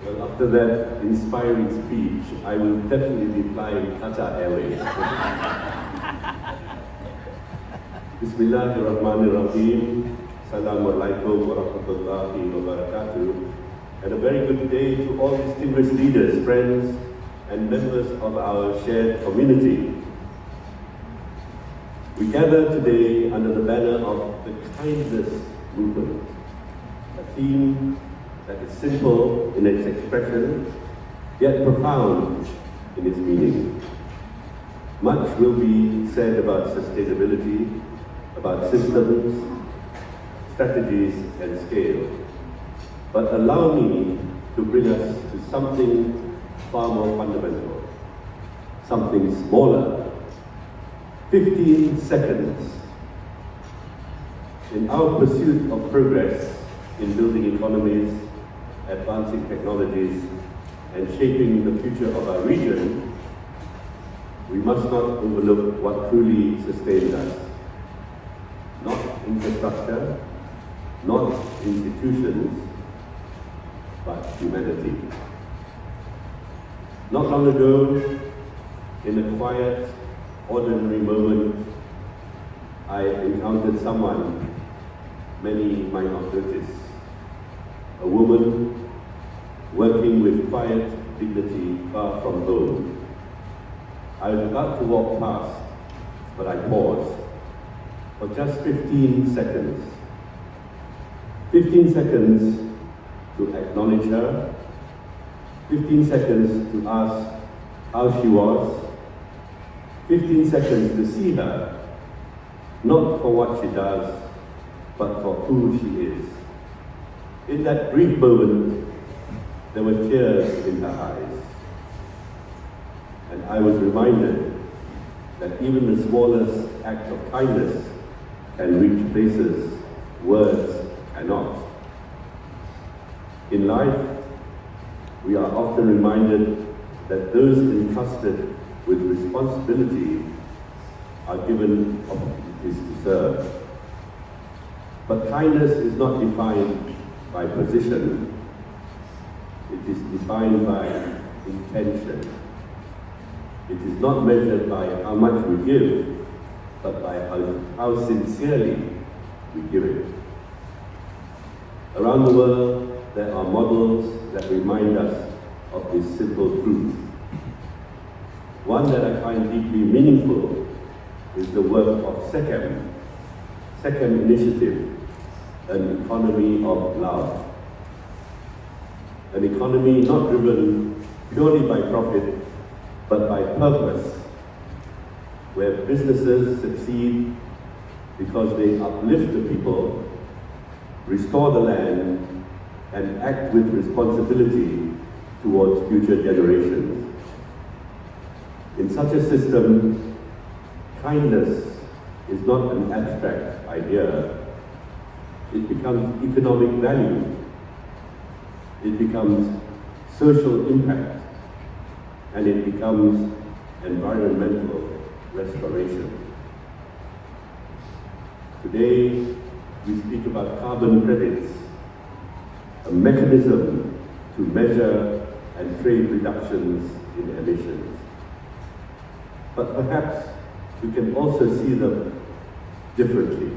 Well, after that inspiring speech, I will definitely be flying Qatar Airways. Bismillahirrahmanirrahim. Assalamualaikum warahmatullahi wabarakatuh. And a very good day to all distinguished leaders, friends, and members of our shared community. We gather today under the banner of the kindness movement, a theme that is simple in its expression, yet profound in its meaning. Much will be said about sustainability, about systems, strategies, and scale. But allow me to bring us to something far more fundamental, something smaller. 15 seconds. In our pursuit of progress in building economies, advancing technologies, and shaping the future of our region, we must not overlook what truly sustains us. Not infrastructure, not institutions, but humanity. Not long ago, in a quiet, ordinary moment, I encountered someone many might not notice. A woman working with quiet dignity far from home. I was about to walk past, but I paused for just 15 seconds. 15 seconds to acknowledge her, 15 seconds to ask how she was, 15 seconds to see her, not for what she does, but for who she is. In that brief moment, there were tears in her eyes. And I was reminded that even the smallest act of kindness can reach places words cannot. In life, we are often reminded that those entrusted with responsibility are given opportunities to serve. But kindness is not defined by position, it is defined by intention. It is not measured by how much we give, but by how sincerely we give it. Around the world, there are models that remind us of this simple truth. One that I find deeply meaningful is the work of SECAM Initiative, an economy of love. An economy not driven purely by profit, but by purpose, where businesses succeed because they uplift the people, restore the land, and act with responsibility towards future generations. In such a system, kindness is not an abstract idea. It becomes economic value. It becomes social impact. And it becomes environmental restoration. Today, we speak about carbon credits, a mechanism to measure and trade reductions in emissions. But perhaps we can also see them differently,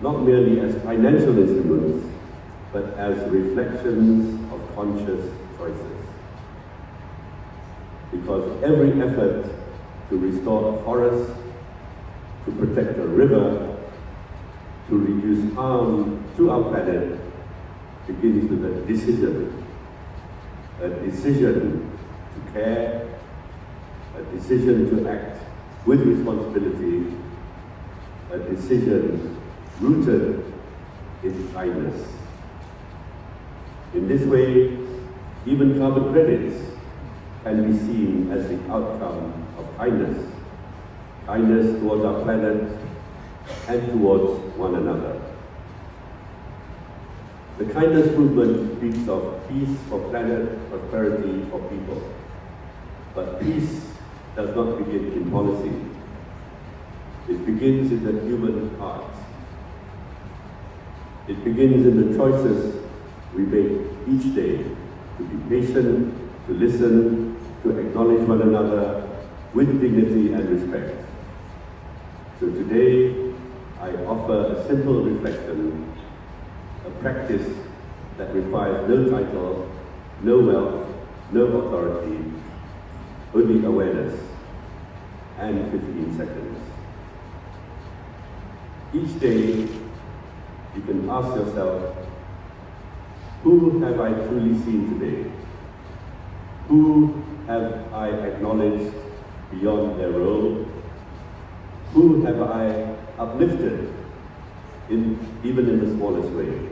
not merely as financial instruments, but as reflections of conscious choices. Because every effort to restore a forest, to protect a river, to reduce harm to our planet, begins with a decision to care, a decision to act with responsibility, a decision rooted in kindness. In this way, even carbon credits can be seen as the outcome of kindness. Kindness towards our planet and towards one another. The kindness movement speaks of peace for planet, prosperity for people. But peace does not begin in policy. It begins in the human heart. It begins in the choices we make each day to be patient, to listen, to acknowledge one another with dignity and respect. So today, I offer a simple reflection, a practice that requires no title, no wealth, no authority, only awareness, and 15 seconds. Each day, you can ask yourself, who have I truly seen today? Who have I acknowledged beyond their role? Who have I uplifted, even in the smallest way?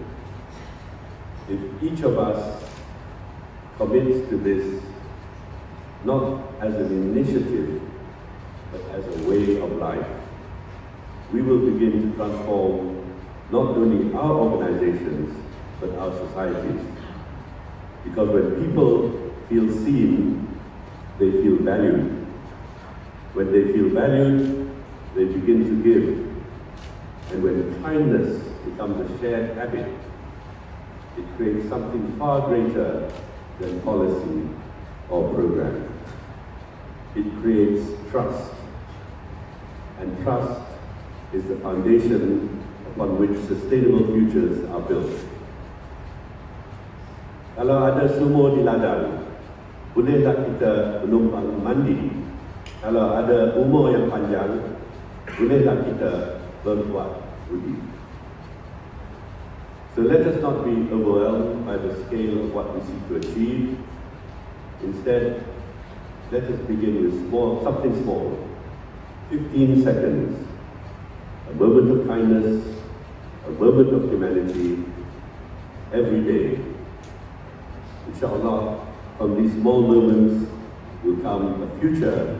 If each of us commits to this, not as an initiative, but as a way of life, we will begin to transform not only our organizations, but our societies. Because when people feel seen, they feel valued. When they feel valued, they begin to give. And when kindness becomes a shared habit, it creates something far greater than policy or program. It creates trust. And trust is the foundation upon which sustainable futures are built. Kalau ada sumur di ladang, boleh tak kita menumpang mandi? Kalau ada umur yang panjang, boleh tak kita berbuat budi? So let us not be overwhelmed by the scale of what we seek to achieve. Instead, let us begin with something small. 15 seconds, a moment of kindness, a moment of humanity, every day. Inshallah, from these small moments will come a future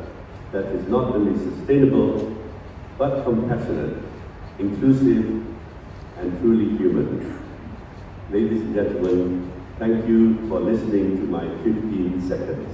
that is not only sustainable, but compassionate, inclusive, and truly human. Ladies and gentlemen, thank you for listening to my 15 seconds.